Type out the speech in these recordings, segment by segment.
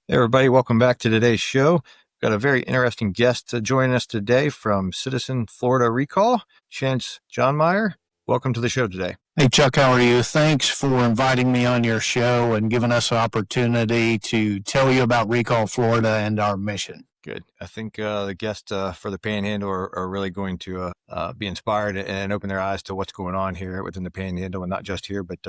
Hey everybody, welcome back to today's show. Got a very interesting guest to join us today from Citizen Florida Recall, Chance Johnmeyer. Welcome to the show today. Hey, Chuck, how are you? Thanks for inviting me on your show and giving us an opportunity to tell you about Recall Florida and our mission. Good. I think the guests for the Panhandle are really going to be inspired and open their eyes to what's going on here within the Panhandle, and not just here, but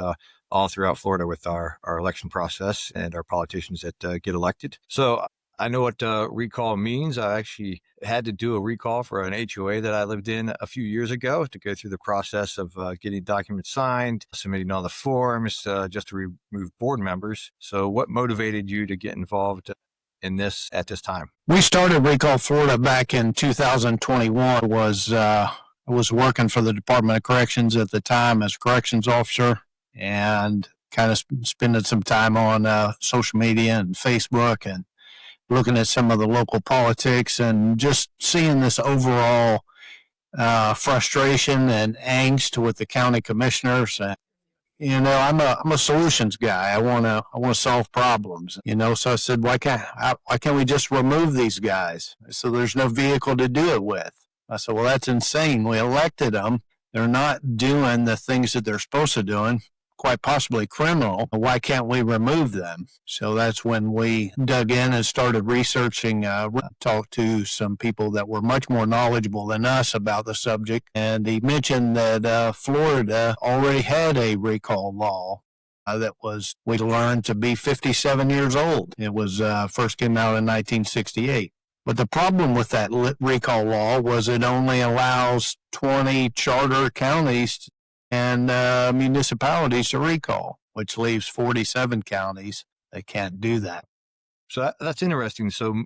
all throughout Florida with our election process and our politicians that get elected. So I know what recall means. I actually had to do a recall for an HOA that I lived in a few years ago to go through the process of getting documents signed, submitting all the forms just to remove board members. So what motivated you to get involved in this at this time? We started Recall Florida back in 2021. I was working for the Department of Corrections at the time as a corrections officer and kind of spending some time on social media and Facebook and looking at some of the local politics and just seeing this overall frustration and angst with the county commissioners. I'm a solutions guy. I want to solve problems. So I said, why can't we just remove these guys? So there's no vehicle to do it with. I said, well, that's insane. We elected them. They're not doing the things that they're supposed to do, quite possibly criminal. Why can't we remove them? So that's when we dug in and started researching, talked to some people that were much more knowledgeable than us about the subject. And he mentioned that Florida already had a recall law that we learned to be 57 years old. It was first came out in 1968. But the problem with that recall law was it only allows 20 charter counties and municipalities to recall, which leaves 47 counties that can't do that. So that's interesting. So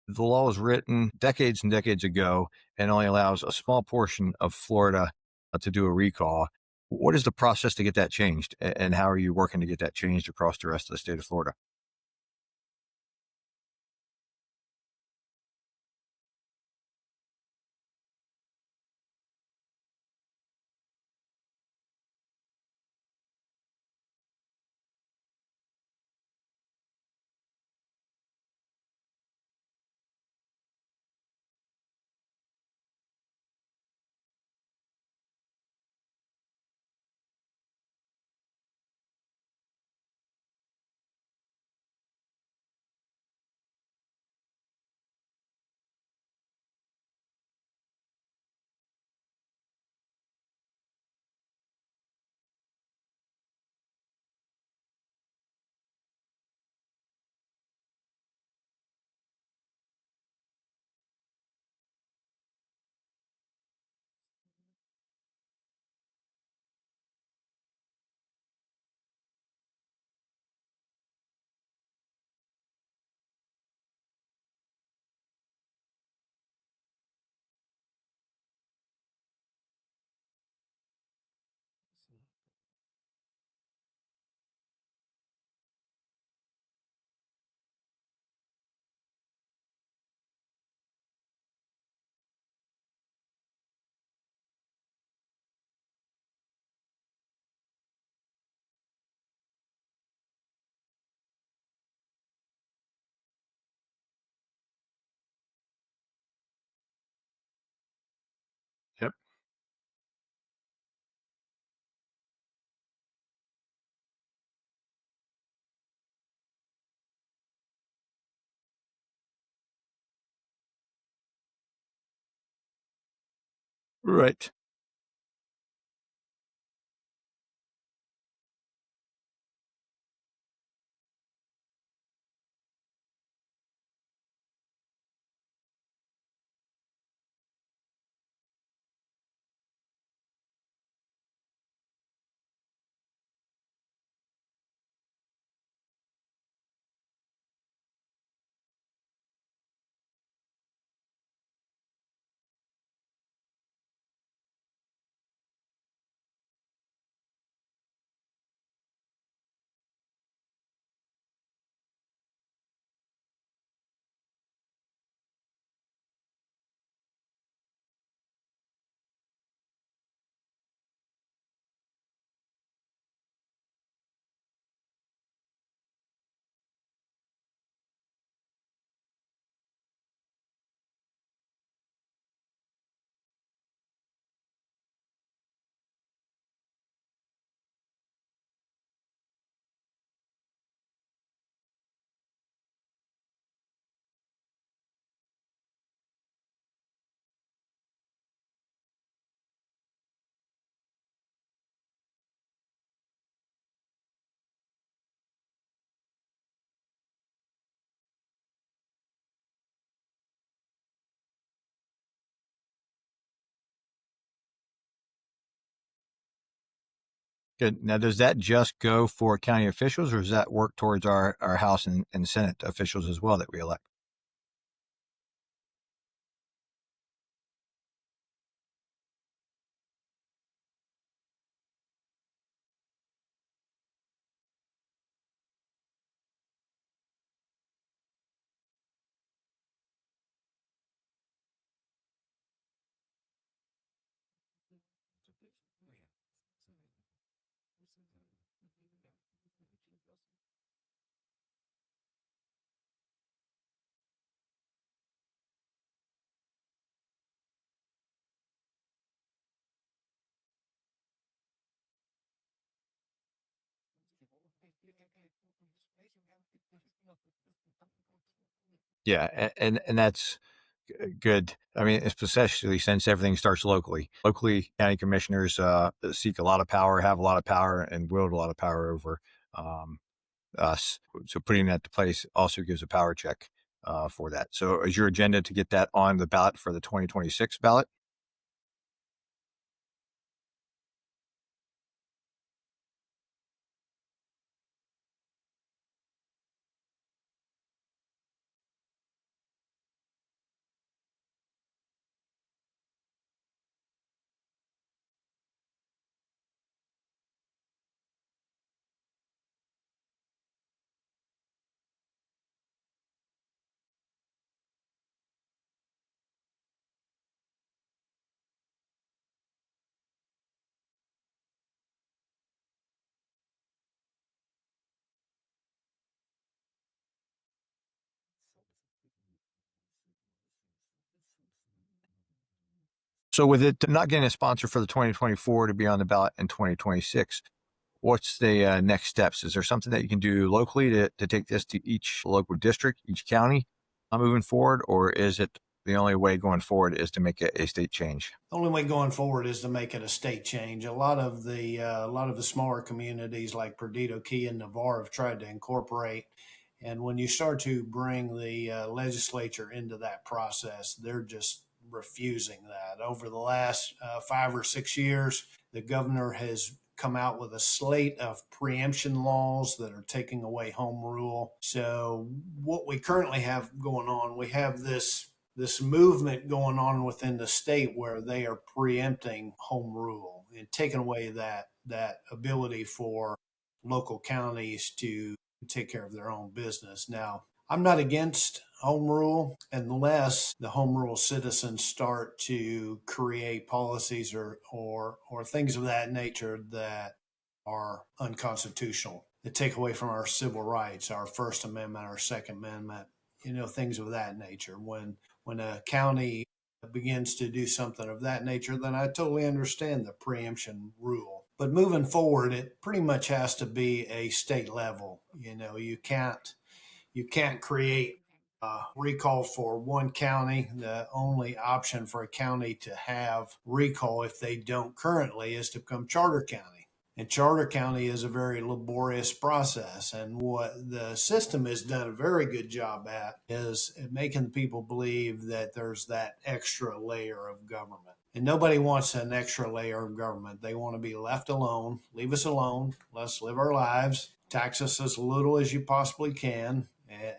the law was written decades and decades ago and only allows a small portion of Florida to do a recall. What is the process to get that changed? And how are you working to get that changed across the rest of the state of Florida? Yep. Right. Good. Now, does that just go for county officials, or does that work towards our House and Senate officials as well that we elect? Yeah, and that's good. I mean, especially since everything starts locally. Locally, county commissioners seek a lot of power, have a lot of power, and wield a lot of power over um, us. So putting that to place also gives a power check for that. So is your agenda to get that on the ballot for the 2026 ballot? So with it not getting a sponsor for the 2024 to be on the ballot in 2026, what's the next steps? Is there something that you can do locally to take this to each local district, each county moving forward? Or is it the only way going forward is to make it a state change? The only way going forward is to make it a state change. A lot of the smaller communities like Perdido Key and Navarre have tried to incorporate, and when you start to bring the legislature into that process, they're just refusing that. Over the last 5 or 6 years, the governor has come out with a slate of preemption laws that are taking away home rule. So what we currently have going on, we have this movement going on within the state where they are preempting home rule and taking away that ability for local counties to take care of their own business. Now, I'm not against home rule unless the home rule citizens start to create policies or things of that nature that are unconstitutional, that take away from our civil rights, our First Amendment, our Second Amendment, things of that nature. When a county begins to do something of that nature, then I totally understand the preemption rule. But moving forward, it pretty much has to be a state level. You can't create a recall for one county. The only option for a county to have recall if they don't currently is to become charter county. And charter county is a very laborious process. And what the system has done a very good job at is making people believe that there's that extra layer of government. And nobody wants an extra layer of government. They want to be left alone. Leave us alone. Let's live our lives. Tax us as little as you possibly can,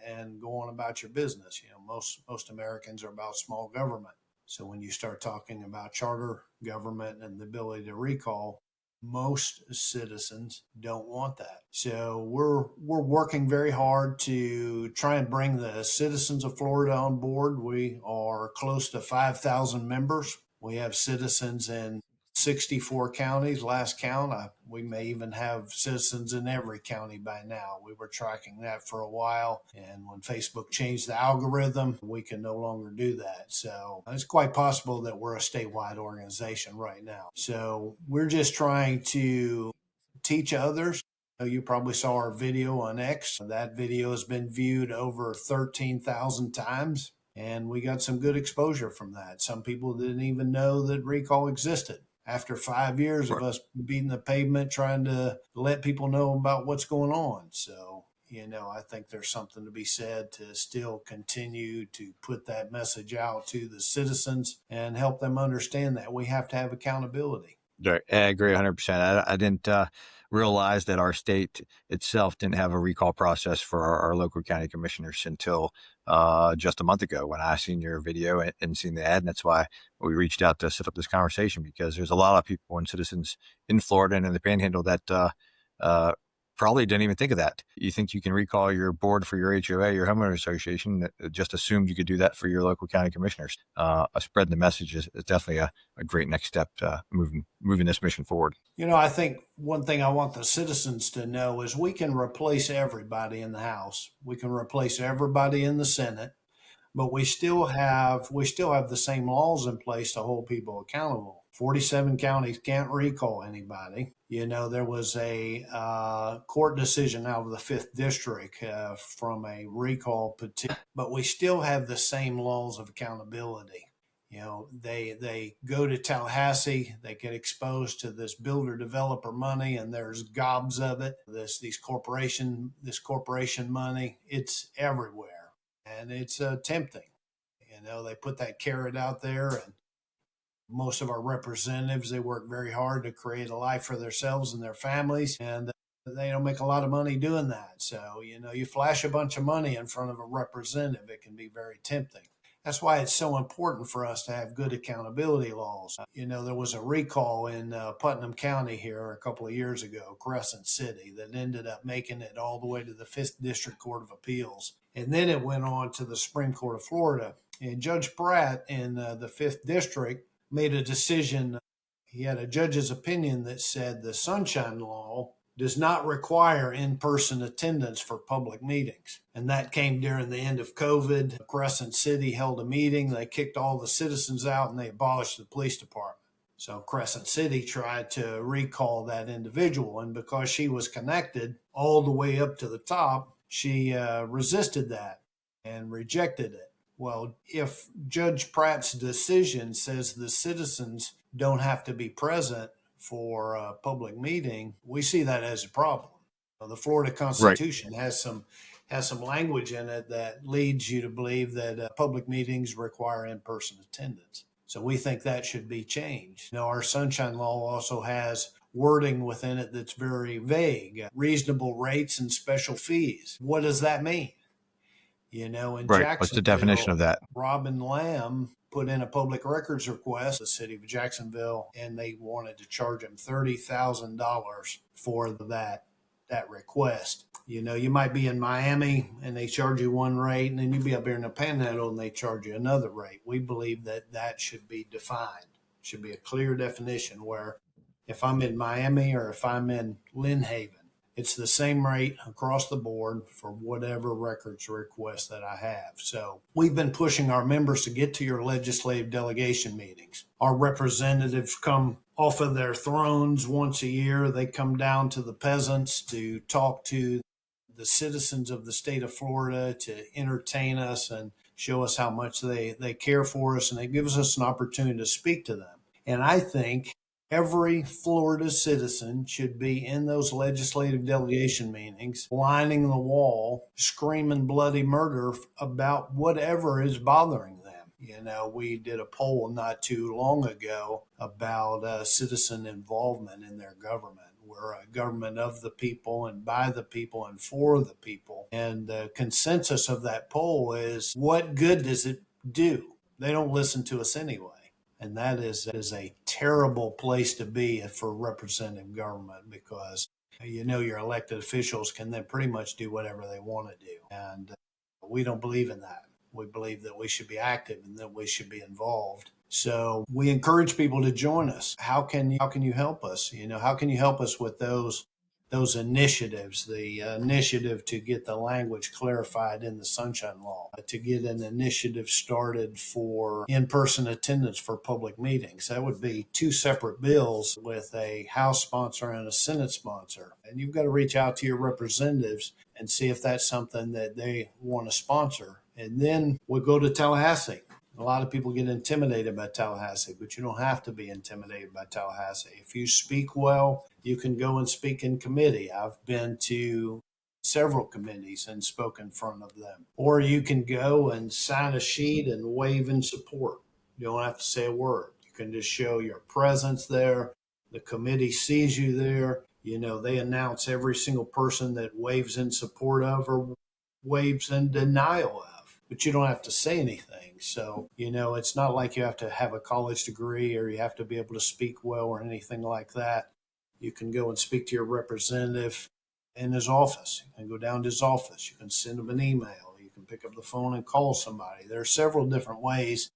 and go on about your business. Most Americans are about small government. So when you start talking about charter government and the ability to recall, most citizens don't want that. So we're working very hard to try and bring the citizens of Florida on board. We are close to 5,000 members. We have citizens in 64 counties last count. We may even have citizens in every county by now. We were tracking that for a while, and when Facebook changed the algorithm, we can no longer do that. So it's quite possible that we're a statewide organization right now. So we're just trying to teach others. You probably saw our video on X. That video has been viewed over 13,000 times, and we got some good exposure from that. Some people didn't even know that recall existed. After 5 years of us beating the pavement trying to let people know about what's going on. So, I think there's something to be said to still continue to put that message out to the citizens and help them understand that we have to have accountability. Right. I agree 100%. I didn't realize that our state itself didn't have a recall process for our local county commissioners until just a month ago when I seen your video and seen the ad. And that's why we reached out to set up this conversation, because there's a lot of people and citizens in Florida and in the Panhandle that uh, probably didn't even think of that. You think you can recall your board for your HOA, your homeowner association, that just assumed you could do that for your local county commissioners. Spreading the message is definitely a great next step to moving this mission forward. I think one thing I want the citizens to know is we can replace everybody in the House. We can replace everybody in the Senate, but we still have the same laws in place to hold people accountable. 47 counties can't recall anybody. There was a court decision out of the fifth district from a recall petition, but we still have the same laws of accountability. They go to Tallahassee, they get exposed to this builder developer money, and there's gobs of it. This corporation money, it's everywhere, and it's tempting. They put that carrot out there, and most of our representatives, they work very hard to create a life for themselves and their families, and they don't make a lot of money doing that. So you flash a bunch of money in front of a representative, it can be very tempting. That's why it's so important for us to have good accountability laws. There was a recall in Putnam County here a couple of years ago, Crescent City, that ended up making it all the way to the Fifth District Court of Appeals. And then it went on to the Supreme Court of Florida. And Judge Pratt in the Fifth District made a decision. He had a judge's opinion that said the Sunshine Law does not require in-person attendance for public meetings. And that came during the end of COVID. Crescent City held a meeting. They kicked all the citizens out and they abolished the police department. So Crescent City tried to recall that individual. And because she was connected all the way up to the top, she resisted that and rejected it. Well, if Judge Pratt's decision says the citizens don't have to be present for a public meeting, we see that as a problem. The Florida Right. Constitution has some language in it that leads you to believe that public meetings require in-person attendance. So we think that should be changed. Our Sunshine Law also has wording within it that's very vague. Reasonable rates and special fees. What does that mean? In Right. What's the definition Jacksonville, of that? Robin Lamb put in a public records request, the city of Jacksonville, and they wanted to charge him $30,000 for that request. You might be in Miami and they charge you one rate, and then you be up here in the Panhandle and they charge you another rate. We believe that should be defined. It should be a clear definition where if I'm in Miami or if I'm in Lynn Haven, it's the same rate across the board for whatever records request that I have. So we've been pushing our members to get to your legislative delegation meetings. Our representatives come off of their thrones once a year. They come down to the peasants to talk to the citizens of the state of Florida, to entertain us and show us how much they care for us, and it gives us an opportunity to speak to them. And I think every Florida citizen should be in those legislative delegation meetings, lining the wall, screaming bloody murder about whatever is bothering them. We did a poll not too long ago about citizen involvement in their government. We're a government of the people and by the people and for the people. And the consensus of that poll is, what good does it do? They don't listen to us anyway. And that is a terrible place to be for representative government, because your elected officials can then pretty much do whatever they want to do. And we don't believe in that. We believe that we should be active and that we should be involved. So we encourage people to join us. How can you help us? How can you help us with those initiatives, the initiative to get the language clarified in the Sunshine Law, to get an initiative started for in-person attendance for public meetings. That would be two separate bills with a House sponsor and a Senate sponsor. And you've got to reach out to your representatives and see if that's something that they want to sponsor. And then we'll go to Tallahassee. A lot of people get intimidated by Tallahassee, but you don't have to be intimidated by Tallahassee. If you speak well, you can go and speak in committee. I've been to several committees and spoken in front of them. Or you can go and sign a sheet and wave in support. You don't have to say a word. You can just show your presence there. The committee sees you there. They announce every single person that waves in support of or waves in denial of, but you don't have to say anything. So, it's not like you have to have a college degree or you have to be able to speak well or anything like that. You can go and speak to your representative in his office. You can go down to his office. You can send him an email. You can pick up the phone and call somebody. There are several different ways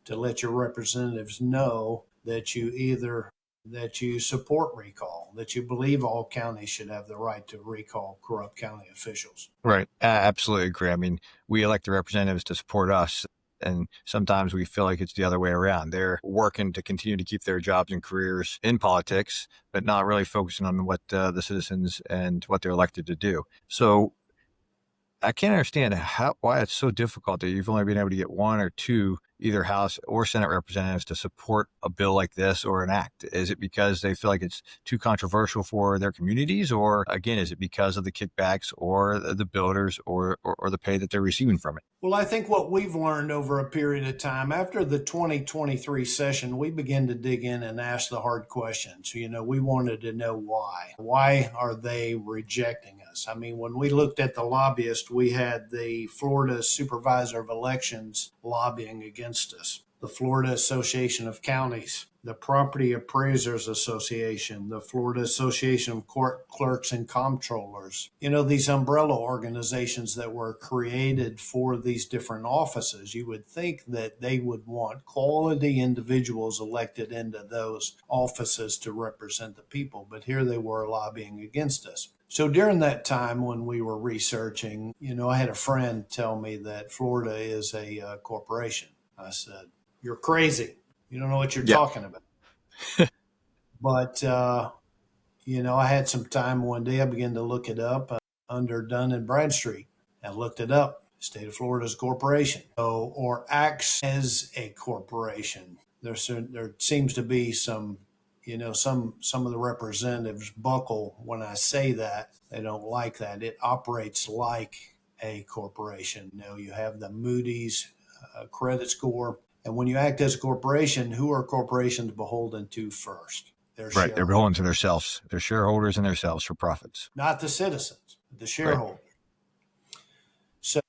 to let your representatives know that you support recall, that you believe all counties should have the right to recall corrupt county officials. Right. Absolutely agree. I mean, we elect the representatives to support us, and sometimes we feel like it's the other way around. They're working to continue to keep their jobs and careers in politics, but not really focusing on what the citizens and what they're elected to do. So I can't understand why it's so difficult that you've only been able to get one or two, either House or Senate representatives, to support a bill like this or an act. Is it because they feel like it's too controversial for their communities? Or again, is it because of the kickbacks or the builders or the pay that they're receiving from it? Well, I think what we've learned over a period of time, after the 2023 session, we began to dig in and ask the hard questions. We wanted to know why. Why are they rejecting us? I mean, when we looked at the lobbyists, we had the Florida Supervisor of Elections lobbying against us, the Florida Association of Counties, the Property Appraisers Association, the Florida Association of Court Clerks and Comptrollers, these umbrella organizations that were created for these different offices. You would think that they would want quality individuals elected into those offices to represent the people, but here they were lobbying against us. So during that time when we were researching, I had a friend tell me that Florida is a corporation. I said, "You're crazy. You don't know what you're talking about." But, I had some time one day. I began to look it up under Dun and Bradstreet. I looked it up. State of Florida's a corporation, or acts as a corporation. There seems to be some of the representatives buckle when I say that. They don't like that. It operates like a corporation. You have the Moody's credit score. And when you act as a corporation, who are corporations beholden to first? Their Right. shareholders. They're beholden to themselves, their shareholders and themselves for profits. Not the citizens, the shareholders. Right. So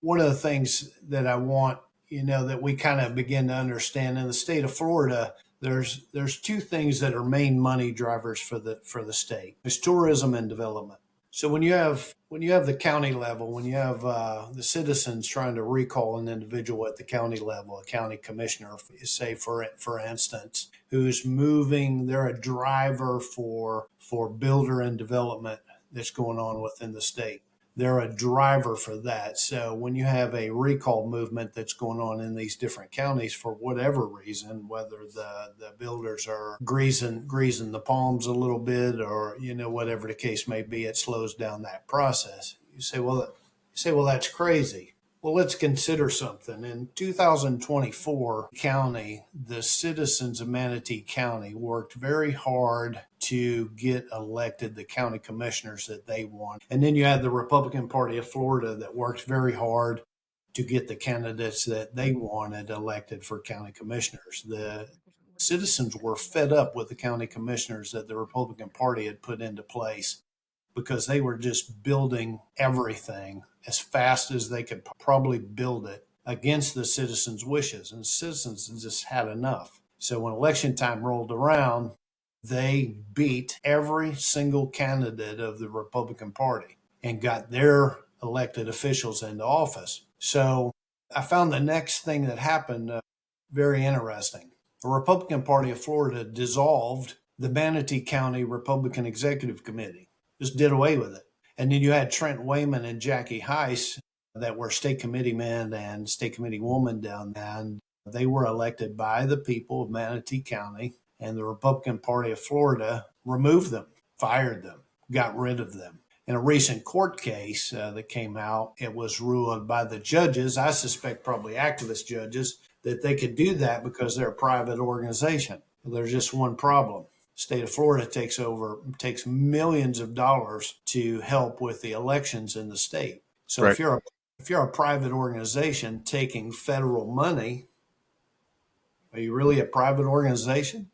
one of the things that I want, that we kind of begin to understand in the state of Florida, there's two things that are main money drivers for the state. There's tourism and development. So when you have the county level, when you have the citizens trying to recall an individual at the county level, a county commissioner, say for instance, who's moving, they're a driver for builder and development that's going on within the state. They're a driver for that. So when you have a recall movement that's going on in these different counties for whatever reason, whether the builders are greasing the palms a little bit or, whatever the case may be, it slows down that process. You say, well, that's crazy. Well, let's consider something. In 2024 county, the citizens of Manatee County worked very hard to get elected the county commissioners that they want. And then you had the Republican Party of Florida that worked very hard to get the candidates that they wanted elected for county commissioners. The citizens were fed up with the county commissioners that the Republican Party had put into place because they were just building everything as fast as they could probably build it against the citizens' wishes. And the citizens just had enough. So when election time rolled around, they beat every single candidate of the Republican Party and got their elected officials into office. So I found the next thing that happened very interesting. The Republican Party of Florida dissolved the Manatee County Republican Executive Committee, just did away with it. And then you had Trent Wayman and Jackie Heiss that were state committee men and state committee woman down there. And they were elected by the people of Manatee County, and the Republican Party of Florida removed them, fired them, got rid of them. In a recent court case that came out, it was ruled by the judges, I suspect probably activist judges, that they could do that because they're a private organization. There's just one problem. State of Florida takes millions of dollars to help with the elections in the state. So Right. if you're a private organization taking federal money, are you really a private organization?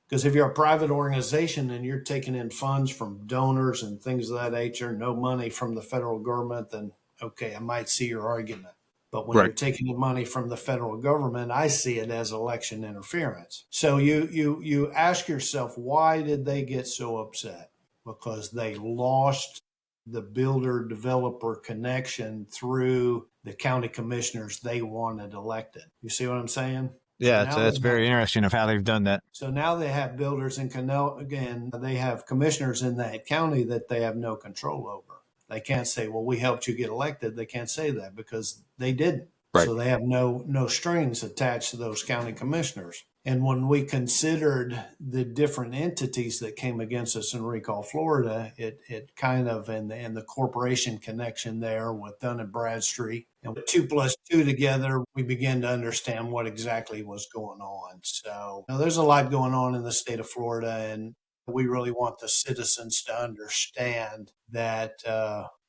Because if you're a private organization and you're taking in funds from donors and things of that nature, no money from the federal government, then okay, I might see your argument. But when Right. you're taking the money from the federal government, I see it as election interference. So you ask yourself, why did they get so upset? Because they lost the builder developer connection through the county commissioners they wanted elected. You see what I'm saying? So Yeah, now it's they have very interesting of how they've done that. so now they have builders in Canal again. They have commissioners in that county that they have no control over. They can't say, "Well, we helped you get elected." They can't say that because they didn't. Right. So they have no strings attached to those county commissioners. And when we considered the different entities that came against us in Recall Florida, it kind of and the corporation connection there with Dun and Bradstreet and with 2 plus 2 together, we began to understand what exactly was going on. So now there's a lot going on in the state of Florida, and we really want the citizens to understand that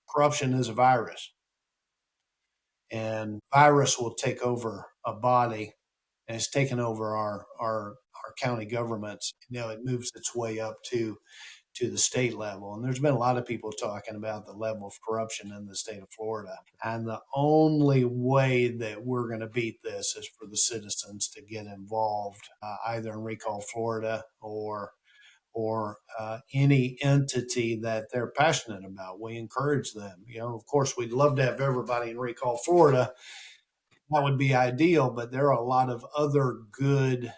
corruption is a virus, and virus will take over a body, and it's taken over our county governments. It moves its way up to the state level. And there's been a lot of people talking about the level of corruption in the state of Florida. And the only way that we're going to beat this is for the citizens to get involved, either in Recall Florida or any entity that they're passionate about. We encourage them. Of course, we'd love to have everybody in Recall Florida. That would be ideal, but there are a lot of other good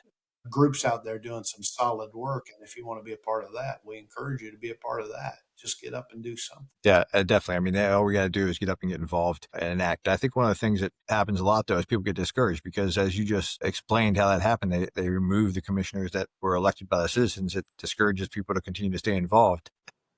groups out there doing some solid work. And if you want to be a part of that, we encourage you to be a part of that. Just get up and do something. Yeah, definitely. I mean, all we got to do is get up and get involved and act. I think one of the things that happens a lot, though, is people get discouraged because, as you just explained how that happened, they remove the commissioners that were elected by the citizens. It discourages people to continue to stay involved.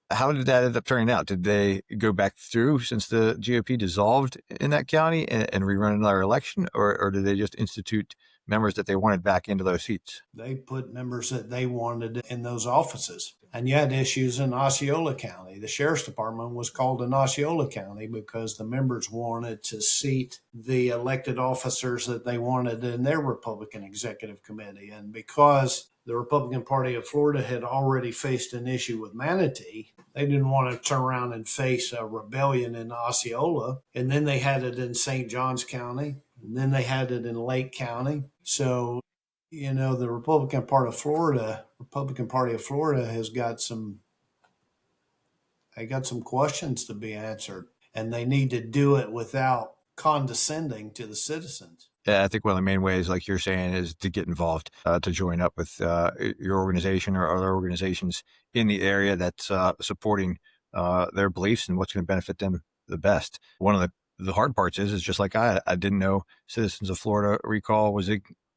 How did that end up turning out? Did they go back through since the GOP dissolved in that county and rerun another election, or did they just institute members that they wanted back into those seats? They put members that they wanted in those offices. And you had issues in Osceola County. The sheriff's department was called in Osceola County because the members wanted to seat the elected officers that they wanted in their Republican executive committee. And because the Republican Party of Florida had already faced an issue with Manatee, they didn't want to turn around and face a rebellion in Osceola. And then they had it in St. Johns County. And then they had it in Lake County. So, the Republican Party of Florida has got some questions to be answered, and they need to do it without condescending to the citizens. Yeah, I think one of the main ways, like you're saying, is to get involved, to join up with your organization or other organizations in the area that's supporting their beliefs and what's going to benefit them the best. One of the hard parts is just like I didn't know Citizens of Florida Recall was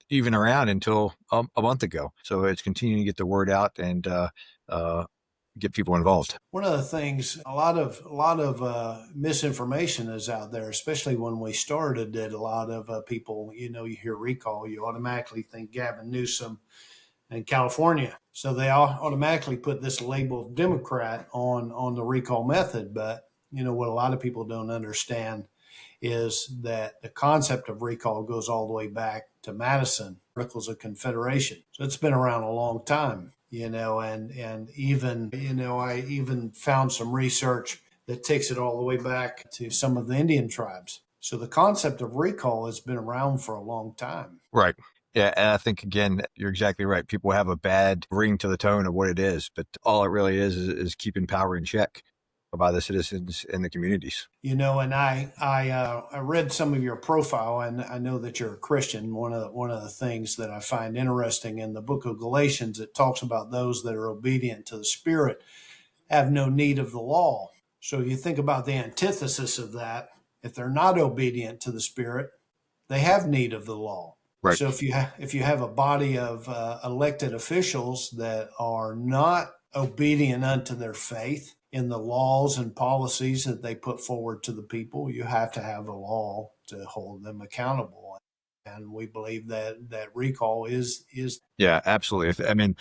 even around until a month ago. So it's continuing to get the word out and get people involved. One of the things, a lot of misinformation is out there, especially when we started. That a lot of people, you hear recall, you automatically think Gavin Newsom in California, so they all automatically put this label of Democrat on the recall method. But what a lot of people don't understand is that the concept of recall goes all the way back to Madison, Articles of Confederation. So it's been around a long time, and even, I even found some research that takes it all the way back to some of the Indian tribes. So the concept of recall has been around for a long time. Right. Yeah, and I think, again, you're exactly right. People have a bad ring to the tone of what it is, but all it really is keeping power in check by the citizens in the communities. And I read some of your profile, and I know that you're a Christian. One of the things that I find interesting in the book of Galatians, it talks about those that are obedient to the Spirit have no need of the law. So you think about the antithesis of that. If they're not obedient to the Spirit, they have need of the law. Right. So if you have a body of elected officials that are not obedient unto their faith in the laws and policies that they put forward to the people, you have to have a law to hold them accountable. And we believe that recall is. Yeah, absolutely. I mean,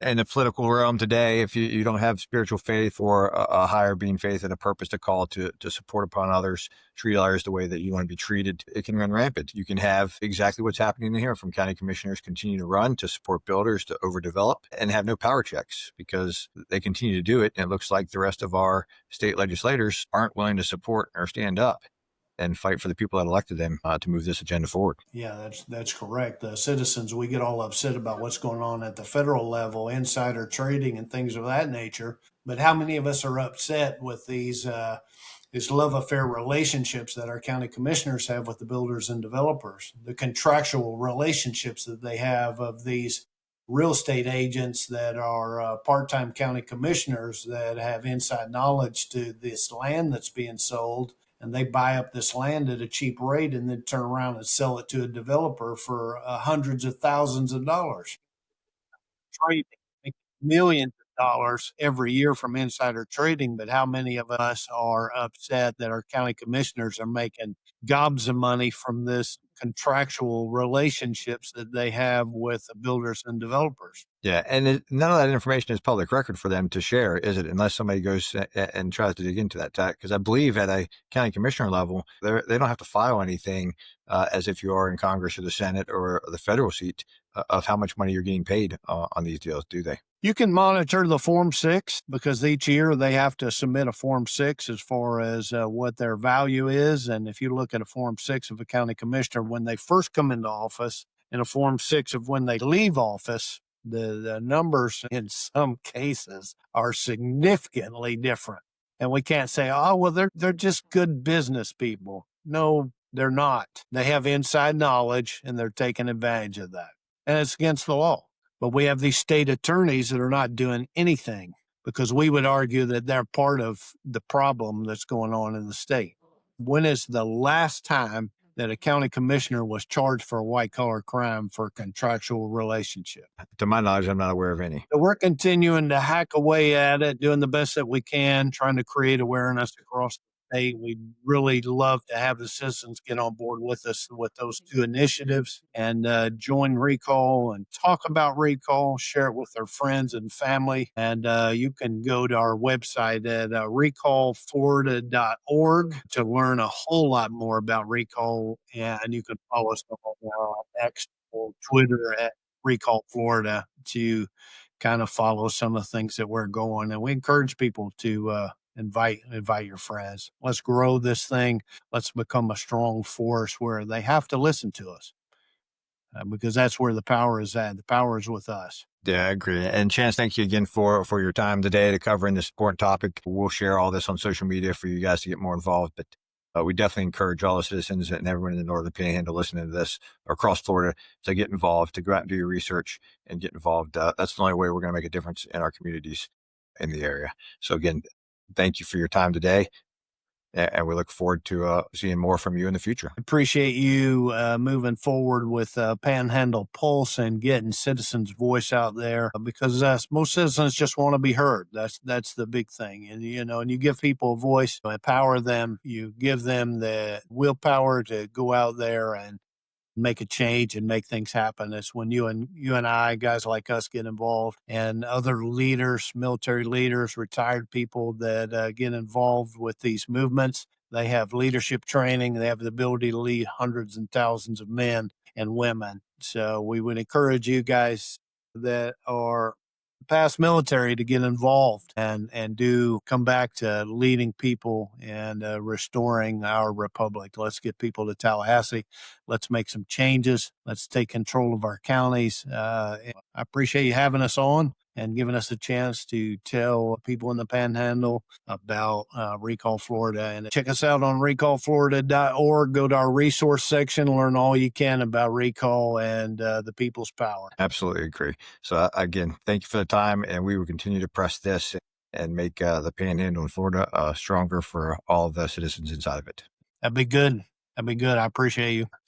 in the political realm today, if you don't have spiritual faith or a higher being faith and a purpose to call to support upon others, treat others the way that you want to be treated, it can run rampant. You can have exactly what's happening here, from county commissioners continue to run to support builders to overdevelop and have no power checks because they continue to do it. And it looks like the rest of our state legislators aren't willing to support or stand up and fight for the people that elected them to move this agenda forward. Yeah, that's correct. The citizens, we get all upset about what's going on at the federal level, insider trading and things of that nature. But how many of us are upset with these love affair relationships that our county commissioners have with the builders and developers, the contractual relationships that they have of these real estate agents that are part-time county commissioners that have inside knowledge to this land that's being sold, and they buy up this land at a cheap rate and then turn around and sell it to a developer for hundreds of thousands of dollars. Trading, make millions of dollars every year from insider trading. But how many of us are upset that our county commissioners are making gobs of money from this contractual relationships that they have with the builders and developers? Yeah, and none of that information is public record for them to share, is it? Unless somebody goes and tries to dig into that, because I believe at a county commissioner level, they don't have to file anything as if you are in Congress or the Senate or the federal seat of how much money you're getting paid on these deals, do they? You can monitor the Form 6 because each year they have to submit a Form 6 as far as what their value is. And if you look at a Form 6 of a county commissioner when they first come into office and a Form 6 of when they leave office, the numbers in some cases are significantly different. And we can't say, oh, well, they're just good business people. No, they're not. They have inside knowledge and they're taking advantage of that. And it's against the law. But we have these state attorneys that are not doing anything because we would argue that they're part of the problem that's going on in the state. When is the last time that a county commissioner was charged for a white collar crime for a contractual relationship? To my knowledge, I'm not aware of any. So we're continuing to hack away at it, doing the best that we can, trying to create awareness across the state. We'd really love to have the citizens get on board with us with those two initiatives and join Recall and talk about Recall, share it with their friends and family. And you can go to our website at recallflorida.org to learn a whole lot more about Recall. And you can follow us on X or Twitter at Recall Florida to kind of follow some of the things that we're going. And we encourage people to invite your friends. Let's grow this thing. Let's become a strong force where they have to listen to us because that's where the power is at. The power is with us. Yeah, I agree. And Chance, thank you again for your time today to covering this important topic. We'll share all this on social media for you guys to get more involved. But we definitely encourage all the citizens and everyone in the Northern Panhandle listening to this or across Florida to get involved, to go out and do your research and get involved. That's the only way we're going to make a difference in our communities in the area. So again, thank you for your time today. And we look forward to seeing more from you in the future. Appreciate you moving forward with Panhandle Pulse and getting citizens' voice out there because most citizens just want to be heard. That's the big thing. And, and you give people a voice, empower them, you give them the willpower to go out there and make a change and make things happen. It's when you and I, guys like us, get involved, and other leaders, military leaders, retired people that get involved with these movements. They have leadership training. They have the ability to lead hundreds and thousands of men and women. So we would encourage you guys that are past military to get involved and do come back to leading people and restoring our republic. Let's get people to Tallahassee. Let's make some changes. Let's take control of our counties. I appreciate you having us on and giving us a chance to tell people in the Panhandle about Recall Florida. And check us out on recallflorida.org. Go to our resource section, learn all you can about Recall and the people's power. Absolutely agree. So again, thank you for the time, and we will continue to press this and make the Panhandle in Florida stronger for all of the citizens inside of it. That'd be good. I appreciate you.